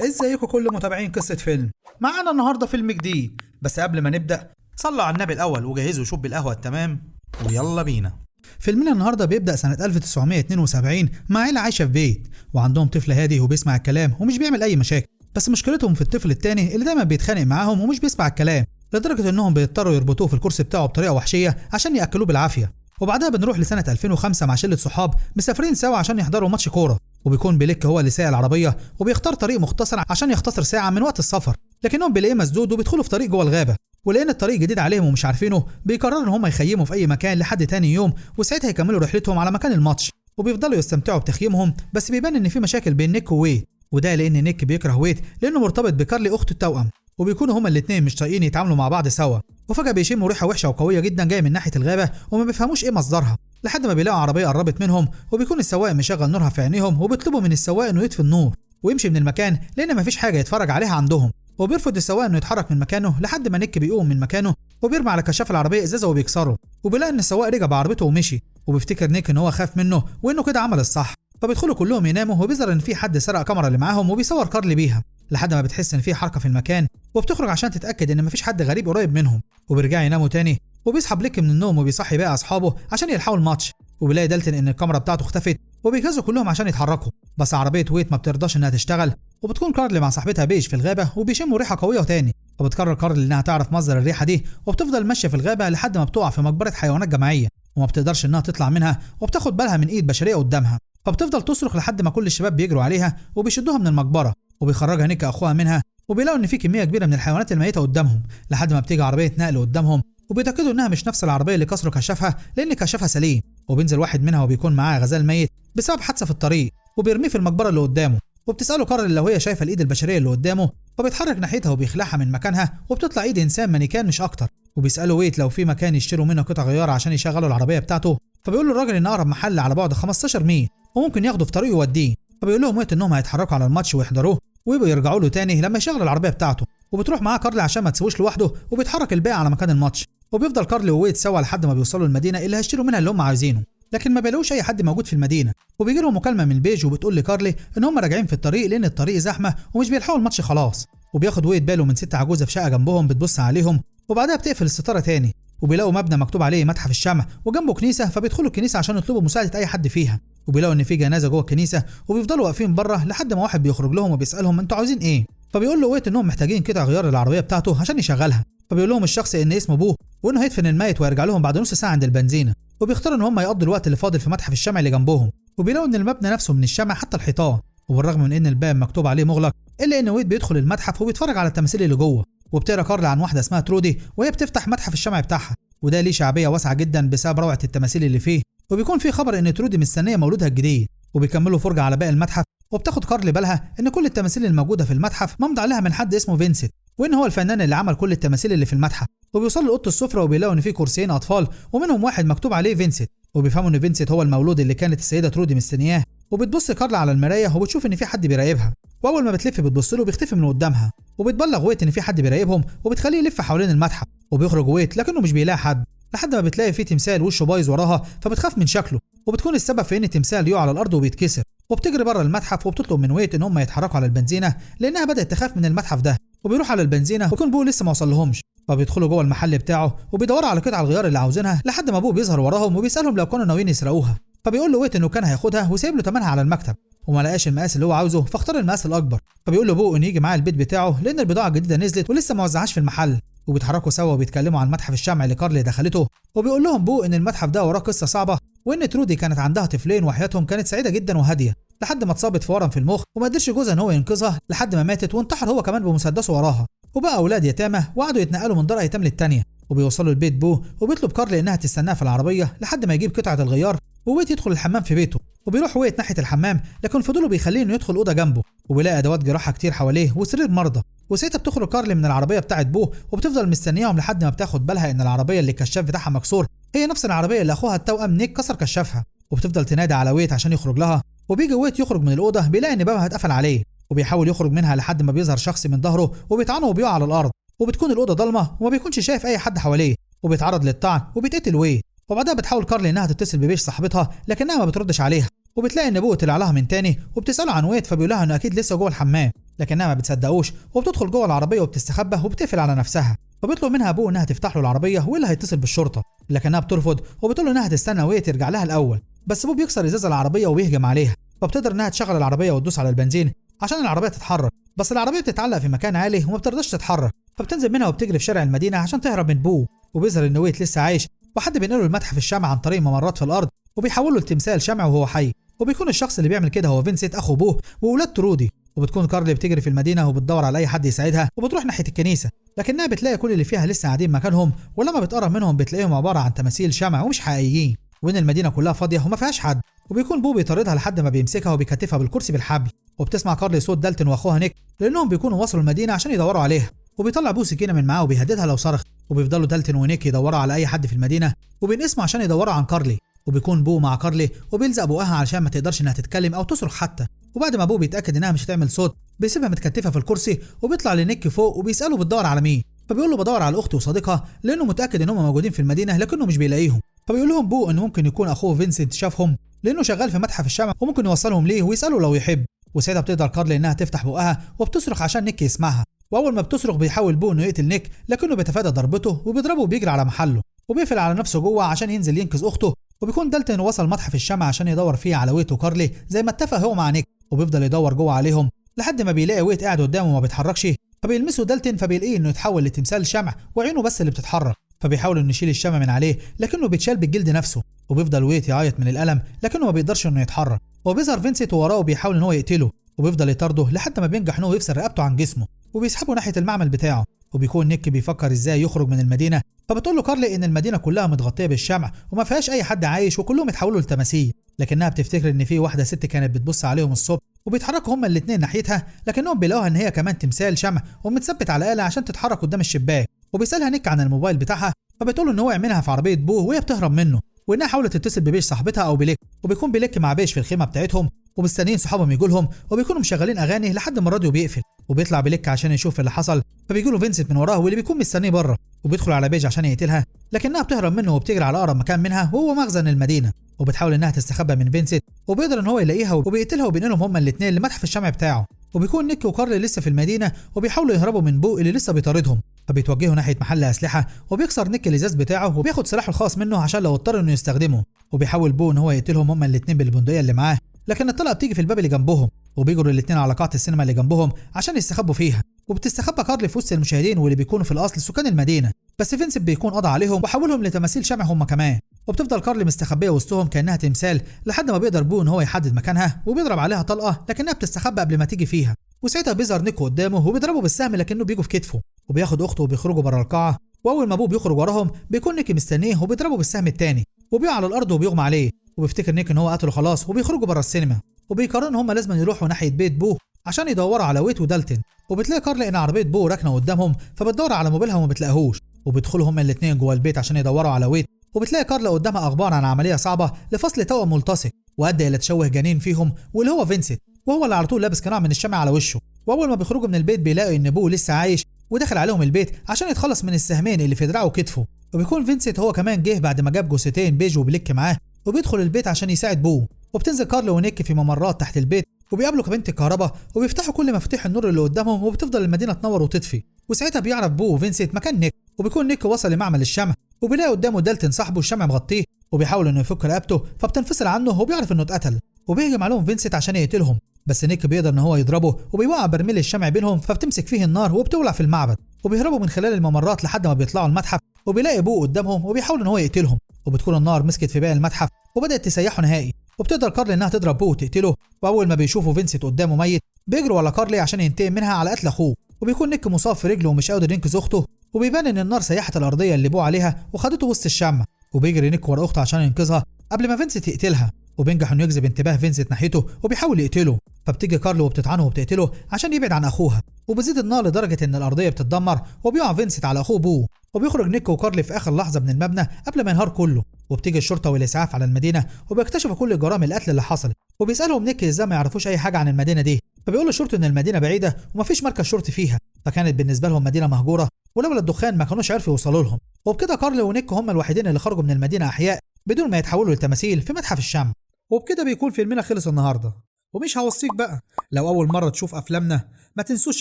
ازيكم كل متابعين قصة فيلم. معانا النهاردة فيلم جديد، بس قبل ما نبدأ صلوا على النبي الأول وجهزوا شوب القهوة التمام ويلا بينا. فيلمنا النهاردة بيبدأ سنة 1972 مع عيلة عايشة في بيت وعندهم طفل هادي وبيسمع الكلام ومش بيعمل أي مشاكل، بس مشكلتهم في الطفل التاني اللي دايما بيتخانق معاهم ومش بيسمع الكلام لدرجة إنهم بيضطروا يربطوه في الكرسي بتاعه بطريقة وحشية عشان يأكلوه بالعافية. وبعدها بنروح لسنة 2005 مع شلة صحاب مسافرين سوا عشان يحضروا ماتش كورة، وبيكون بليك هو اللي سايق العربية وبيختار طريق مختصر عشان يختصر ساعة من وقت السفر، لكنهم بيلاقيه مسدود وبيدخلوا في طريق جوه الغابة، ولان الطريق جديد عليهم ومش عارفينه بيقرروا ان هم يخيموا في اي مكان لحد تاني يوم، وساعتها يكملوا رحلتهم على مكان الماتش. وبيفضلوا يستمتعوا بتخييمهم، بس بيبان ان في مشاكل بين نيك وويت، وده لان نيك بيكره ويت لانه مرتبط بكارلي اخت التوأم، وبيكونوا هما الاثنين مش طايقين يتعاملوا مع بعض سوا. وفجأة بيشموا ريحة وحشة وقوية جدا جاية من ناحية الغابة وما بيفهموش ايه مصدرها، لحد ما بيلاقوا عربية قربت منهم وبيكون السواق مشغل نورها في عينيهم، وبيطلبوا من السواق انه يطفي النور ويمشي من المكان لان مفيش حاجة يتفرج عليها عندهم. وبيرفض السواق انه يتحرك من مكانه لحد ما نيك بيقوم من مكانه وبيرمي على كشاف العربية ازازة وبيكسره، وبيلاقي ان السواق رجع بعربيته ومشي، وبيفتكر نيك ان هو خاف منه وانه كده عمل الصح. فبيدخلوا كلهم يناموا، وبيظهر ان في حد سرق كاميرا اللي معاهم وبيصور كارلي بيها، لحد ما بتحس ان في حركه في المكان وبتخرج عشان تتاكد ان مفيش حد غريب قريب منهم، وبيرجعوا يناموا تاني. وبيصحى بليك من النوم وبيصحي باقي اصحابه عشان يلحقوا الماتش، وبيلاقي دالتون ان الكاميرا بتاعته اختفت، وبيجهزوا كلهم عشان يتحركوا، بس عربيه ويت ما بترضاش انها تشتغل، وبتكون كارلي مع صاحبتها بيج في الغابه وبيشموا ريحه قويه تاني. فبتقرر كارلي انها تعرف مصدر الريحه دي، وبتفضل ماشيه في الغابه لحد ما بتقع في مقبره حيوانات جماعيه وما بتقدرش انها تطلع منها، وبتاخد بالها من ايد بشريه قدامها، فبتفضل تصرخ لحد ما كل الشباب بيجروا عليها وبيشدوها من المقبره، وبيخرجها نيك اخوها منها، وبيلاقوا ان في كميه كبيره من الحيوانات الميته قدامهم، لحد ما بتيجي عربيه نقل قدامهم وبيتاكدوا انها مش نفس العربيه اللي كسروا كشافها لان كشافها سليم، وبينزل واحد منها وبيكون معاه غزال ميت بسبب حادثه في الطريق، وبيرميه في المقبره اللي قدامه. وبتساله كارل لو هي شايفه الايد البشريه اللي قدامه، فبيتحرك ناحيتها وبيخلعها من مكانها وبتطلع ايد انسان مانيكان مش اكتر. وبيساله ويت لو في مكان يشتروا منه قطع غيار عشان يشغلوا العربيه بتاعته، فبيقول له الراجل ان اقرب محل على بعد 15 ميل وممكن ياخده في طريق يوديه. فبيقول لهم ويت انهم هيتحركوا على الماتش ويحضروه ويبقوا يرجعوا له تاني لما يشغل العربيه بتاعته، وبتروح معاه كارلي عشان ما تسيبوش لوحده، وبيتحرك الباقي على مكان الماتش، وبيفضل كارلي وويت سوا لحد ما بيوصلوا المدينه اللي هيشتروا منها اللي هم عايزينه، لكن ما بيلاقوش اي حد موجود في المدينه. وبيجي لهم مكالمه من بيج وبتقول لكارلي ان هم راجعين في الطريق لان الطريق زحمه ومش بيلحقوا الماتش خلاص. وبياخد ويت باله من ست عجوزه في شقه جنبهم بتبص عليهم، وبعدها بتقفل الستاره تاني، وبيلاقوا مبنى مكتوب عليه متحف الشمع وجنبه كنيسه، فبيدخلوا الكنيسه عشان يطلبوا مساعده اي حد فيها، وبيلاقوا ان في جنازه جوه الكنيسه، وبيفضلوا واقفين بره لحد ما واحد بيخرج لهم وبيسالهم انتوا عاوزين ايه. فبيقول له ويت انهم محتاجين قطع غيار العربيه بتاعته عشان يشغلها، فبيقول لهم الشخص ان اسمه بو وانه هيدفن الميت ويرجع لهم بعد نص ساعه عند البنزينه، وبيختاروا ان هم يقضوا الوقت اللي فاضل في متحف الشمع اللي جنبهم، وبيلاقوا ان المبنى نفسه من الشمع حتى الحيطان، وبالرغم من ان الباب مكتوب عليه مغلق الا ان ويت بيدخل المتحف وبيتفرج على التماثيل اللي جوه. وبتقرا كارل عن واحده اسمها ترودي وهي بتفتح متحف الشمع بتاعها، وده ليه شعبيه واسعه جدا بسبب روعه التماثيل اللي فيه، وبيكون في خبر ان ترودي مستنيه مولودها الجديد. وبيكملوا فرجه على باقي المتحف، وبتاخد كارل بالها ان كل التماثيل الموجوده في المتحف ممضي عليها من حد اسمه فينسنت، وان هو الفنان اللي عمل كل التماثيل اللي في المتحف. وبيوصلوا لاوضه السفره وبيلاقوا ان في كرسيين اطفال ومنهم واحد مكتوب عليه فينسنت، وبيفهموا ان فينسنت هو المولود اللي كانت السيده ترودي مستنياه. وبتبص كارل على المرايه وبتشوف ان في حد بيراقبها، واول ما بتلف بتبص له بيختفي من قدامها، وبتبلغ ويت ان في حد بيراقبهم وبتخليه يلف حوالين المتحف. وبيخرج ويت لكنه مش بيلاقي حد، لحد ما بتلاقي في تمثال وشه بايظ وراها، فبتخاف من شكله، وبتكون السبب في ان التمثال يقع على الارض وبيتكسر. وبتجري بره المتحف وبتطلب من ويت ان هم يتحركوا على البنزينه لانها بدات تخاف من المتحف ده. وبيروح على البنزينه ويكون بو لسه ما وصلهمش، فبيدخلوا جوه المحل بتاعه وبيدوروا على قطع الغيار اللي عاوزينها لحد ما ابوه بيظهر وراهم وبيسالهم لو كانوا ناويين يسرقوها. فبيقول له ويت انه كان هياخدها وسايب له ثمنها على المكتب، وما لقاش المقاس اللي هو عاوزه فاختار المقاس الاكبر. فبيقول له ابوه انه يجي معاه البيت بتاعه لان البضاعه الجديده نزلت ولسه ما وزعهاش في المحل. وبيتحركوا سوا وبيتكلموا عن متحف الشمع اللي كارلي دخلته، وبيقول لهم بو ان المتحف ده وراه قصه صعبه، وان ترودي كانت عندها طفلين وحياتهم كانت سعيده جدا وهاديه لحد ما اتصابت في ورم في المخ وما قدرش جوزها ان هو ينقذها لحد ما ماتت وانتحر هو كمان بمسدسه وراها، وبقى اولاد يتامى وقعدوا يتنقلوا من دار ايتام للتانيه. وبيوصلوا البيت بو وبيطلب كارلي انها تستناه في العربيه لحد ما يجيب قطعه الغيار، وويت يدخل الحمام في بيته. وبيروح ويت ناحيه الحمام لكن فضوله بيخليه انه يدخل اوضه جنبه، وبيلاقي ادوات جراحه كتير حواليه وسرير مرضى. وساعتها بتخرج كارلي من العربيه بتاعه بو وبتفضل مستنياهم لحد ما بتاخد بالها ان العربيه اللي الكشاف بتاعها مكسور هي نفس العربيه اللي اخوها التوأم نيك كسر كشافها. وبتفضل تنادي على ويت عشان يخرج لها، وبيجي ويت يخرج من الاوضه بيلاقي ان بابها اتقفل عليه، وبيحاول يخرج منها لحد ما بيظهر شخص من ظهره وبيطعنه وبيقع على الارض، وبتكون الاوضه ضلمه وما بيكونش شايف اي حد حواليه، وبيتعرض للطعن وبيتقتل ويت. وبعدها بتحاول كارلي انها تتصل ببيش صاحبتها لكنها ما بتردش عليها، وبتلاقي ان ابوه طلع لها من تاني وبتساله عن ويت، فبيقول لها انه اكيد لسه جوه الحمام. لكنها ما بتصدقوش وبتدخل جوه العربيه وبتستخبى وبتقفل على نفسها. فبيطلب منها ابوه انها تفتح له العربيه والا هيتصل بالشرطه، لكنها بترفض وبتقول له انها تستنى وهي ترجع لها الاول. بس ابوه بيكسر ازاز العربيه وبيهجم عليها، فبتقدر انها تشغل العربيه وتدوس على البنزين عشان العربيه تتحرك، بس العربيه بتتعلق في مكان عالي وما بترضاش تتحرك. فبتنزل منها وبتجري في شارع المدينه عشان تهرب من بوه. وبيظهر ان ويت لسه عايش، وحد بينقله المتحف الشمع عن طريق ممرات في الارض وبيحوله لتمثال شمع وهو حي. وبيكون الشخص اللي بيعمل كده هو فينسنت اخو بوه واولاد ترودي. وبتكون كارلي بتجري في المدينه وبتدور على اي حد يساعدها وبتروح ناحيه الكنيسه، لكنها بتلاقي كل اللي فيها لسه قاعدين مكانهم، ولما بتقرب منهم بتلاقيهم عباره عن تماثيل شمع ومش حقيقيين، وان المدينه كلها فاضيه وما فيهاش حد. وبيكون بوه بيطاردها لحد ما بيمسكها وبيكتفها بالكرسي بالحبل. وبتسمع كارلي صوت دالتون واخوها نيك لانهم بيكونوا وصلوا المدينه عشان يدوروا عليها. وبيطلع بوه سكينه من معاه وبيهددها لو صرخ. وبيفضلوا دالتون ونيك يدوروا على اي حد في المدينه وبينقسموا عشان يدوروا عن كارلي. وبيكون بوه مع كارلي وبيلزق بوقها علشان ما تقدرش انها تتكلم او تصرخ حتى. وبعد ما بوه بيتاكد انها مش هتعمل صوت بيسيبها متكتفه في الكرسي وبيطلع لنيك فوق وبيساله بتدور على مين. فبيقول له بدور على اختي وصديقها لانه متاكد انهم موجودين في المدينه لكنه مش بيلاقيهم. فبيقول لهم بوه انه ممكن يكون اخوه فينسنت شافهم لانه شغال في متحف الشمع وممكن يوصلهم ليه ويساله لو يحب. وساعتها بتقدر كارلي انها تفتح بقها وبتصرخ عشان نيك يسمعها. واول ما بتصرخ بيحاول بوه انه يقتل نيك لكنه بيتفادى ضربته وبيضربه وبيجري على محله وبيقفل على نفسه جوه عشان ينزل ينقذ اخته. وبيكون دالتون وصل متحف الشمع عشان يدور فيه على ويت وكارلي زي ما اتفق هو مع نيك، وبيفضل يدور جوه عليهم لحد ما بيلاقي ويت قاعد قدامه وما بيتحركش. فبيلمسه دالتون فبيلاقيه انه يتحول لتمثال شمع وعينه بس اللي بتتحرك. فبيحاول انه يشيل الشمع من عليه لكنه بيتشال بالجلد نفسه. وبيفضل ويت يعيط من الالم لكنه ما بيقدرش انه يتحرك. وبيظهر فينسنت وراه وبيحاول ان هو يقتله، وبيفضل يطارده لحد ما بينجح انه يفصل رقبته عن جسمه وبيسحبه ناحيه المعمل بتاعه. وبيكون نيك بيفكر ازاي يخرج من المدينه، فبتقول له كارلي ان المدينه كلها متغطيه بالشمع وما فيهاش اي حد عايش وكلهم اتحولوا لتماثيل، لكنها بتفتكر ان في واحده ست كانت بتبص عليهم الصبح وبيتحركوا هما الاثنين ناحيتها، لكنهم بيلاقوها ان هي كمان تمثال شمع ومتثبت على آلة عشان تتحرك قدام الشباك. وبيسالها نيك عن الموبايل بتاعها، فبتقول له ان هو يعملها في عربيه بوه وهي بتهرب منه، وانها حاولت تتصل ببيش صاحبتها او بليك. وبيكون بليك مع بيش في الخيمه بتاعتهم ومستنيين صحابهم يجوا لهم، وبيكونوا مشغلين اغاني لحد ما الراديو بيقفل. وبيطلع بليك عشان يشوف اللي حصل، فبيجي له فينسنت من وراه واللي بيكون مستنيه بره، وبيدخل على بيج عشان يقتلها لكنها بتهرب منه وبتجري على اقرب مكان منها وهو مخزن المدينه. وبتحاول انها تستخبى من فينسنت وبيقدر ان هو يلاقيها وبيقتلها وبينقلهم هما الاثنين لمتحف الشمع بتاعه. وبيكون نيك وكارلي لسه في المدينه وبيحاولوا يهربوا من بو اللي لسه بيطاردهم، فبيتوجهوا ناحيه محل اسلحه وبيكسر نيك الازاز بتاعه وبياخد سلاحه الخاص منه عشان لو اضطر انه يستخدمه. وبيحاول بو ان هو يقتلهم هما الاثنين بالبندقيه اللي معاه، لكن الطلقه بتيجي في الباب اللي جنبهم وبيجروا الاثنين على قاعه السينما اللي جنبهم عشان يستخبوا فيها. وبتستخبى كارلي في وسط المشاهدين واللي بيكونوا في الاصل سكان المدينه، بس فينسنت بيكون قضى عليهم وحولهم لتماثيل شمع هم كمان. وبتفضل كارلي مستخبيه وسطهم كانها تمثال لحد ما بيقدر بو ان هو يحدد مكانها وبيضرب عليها طلقه لكنها بتستخبى قبل ما تيجي فيها. وساعتها بيظهر نيكو قدامه وبيضربه بالسهم لكنه بيجوا في كتفه، وبياخد اخته وبيخرجوا بره القاعه. واول ما ابوه بيخرج وراهم بيكون نيكي مستنيه وبيضربه بالسهم الثاني وبيقع على الارض وبيغمى عليه. وبيفتكر نيك ان هو قتله خلاص وبيخرجوا بره السينما، وبيقرروا ان هم لازم يروحوا ناحيه بيت بو عشان يدوروا على ويت ودالتون. وبتلاقي كارلي ان عربيه بو راكنه قدامهم فبتدور على موبيلها وما بتلاقيهوش. وبيدخلوا هم الاثنين جوه البيت عشان يدوروا على ويت، وبتلاقي كارلا قدامها اخبار عن عمليه صعبه لفصل توأم ملتصق وادى الى تشوه جنين فيهم واللي هو فينسنت، وهو اللي على طول لابس قناع من الشمع على وشه. واول ما بيخرجوا من البيت بيلاقوا ان بو لسه عايش ودخل عليهم البيت عشان يتخلص من السهمين اللي في دراعه وكتفه. وبيكون فينسنت هو كمان جه بعد ما جاب جثتين بيج وبليك معاه، وبيدخل البيت عشان يساعد بو. وبتنزل كارلا ونيك في ممرات تحت البيت وبيقابلوا كابينة الكهرباء وبيفتحوا كل مفاتيح النور اللي قدامهم وبتفضل المدينه تنور وتطفي. وساعتها بيعرف بو وفينسنت مكان نيك، وبيكون نيك وصل لمعمل الشمع وبيلاقي قدامه دالتون صاحبه الشمع مغطيه وبيحاول انه يفك رقبته فبتنفصل عنه وبيعرف انه اتقتل. وبيهجم عليهم فينسنت عشان يقتلهم، بس نيك بيقدر ان هو يضربه وبيوقع برميل الشمع بينهم فبتمسك فيه النار وبتولع في المعبد. وبيهربوا من خلال الممرات لحد ما بيطلعوا المتحف وبيلاقي بو قدامهم وبيحاول ان هو يقتلهم. وبتكون النار مسكت في باقي المتحف وبدات تسيحه نهائي، وبتقدر كارلي انها تضرب بو وتقتله. واول ما بيشوفوا فينسنت قدامه ميت بيجروا على كارلي عشان ينتقم منها على قتل اخوه. وبيكون نيك مصاب في رجله ومش قادر ينقذ اخته، وبيبان ان النار سيحت الارضيه اللي بو عليها وخدته وسط الشمع. وبيجري نيك ورا اخته عشان ينقذها قبل ما فينسنت يقتلها، وبينجح انه يجذب انتباه فينسنت ناحيته وبيحاول يقتله. فبتيجي كارلي وبتطعنه وبتقتله عشان يبعد عن اخوها، وبتزيد النار لدرجه ان الارضيه بتتدمر وبيقع فينسنت على اخوه بو. وبيخرج نيك وكارلي في اخر لحظه من المبنى قبل ما ينهار كله، وبتيجي الشرطه والاسعاف على المدينه وبيكتشفوا كل جرائم القتل اللي حصلت. وبيسالهم نيك ازاي ما يعرفوش اي حاجه عن المدينه دي، فبيقول الشرطه ان المدينه بعيده ومفيش مركز شرطي فيها، فكانت بالنسبه لهم مدينه مهجوره ولولا الدخان ما كانوش عرفوا يوصلوا لهم. وبكده كارلي ونيك هم الوحيدين اللي خرجوا من المدينه احياء بدون ما يتحولوا لتماثيل في متحف الشمع. وبكده بيكون فيلمنا خلص النهارده. ومش هوصيك بقى، لو اول مره تشوف افلامنا ما تنسوش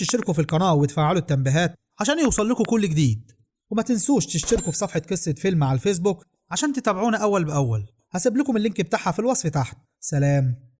تشتركوا في القناة وتفعلوا التنبيهات عشان يوصل لكم كل جديد، وما تنسوش تشتركوا في صفحة قصة فيلم على الفيسبوك عشان تتابعونا أول بأول. هسيب لكم اللينك بتاعها في الوصف تحت. سلام.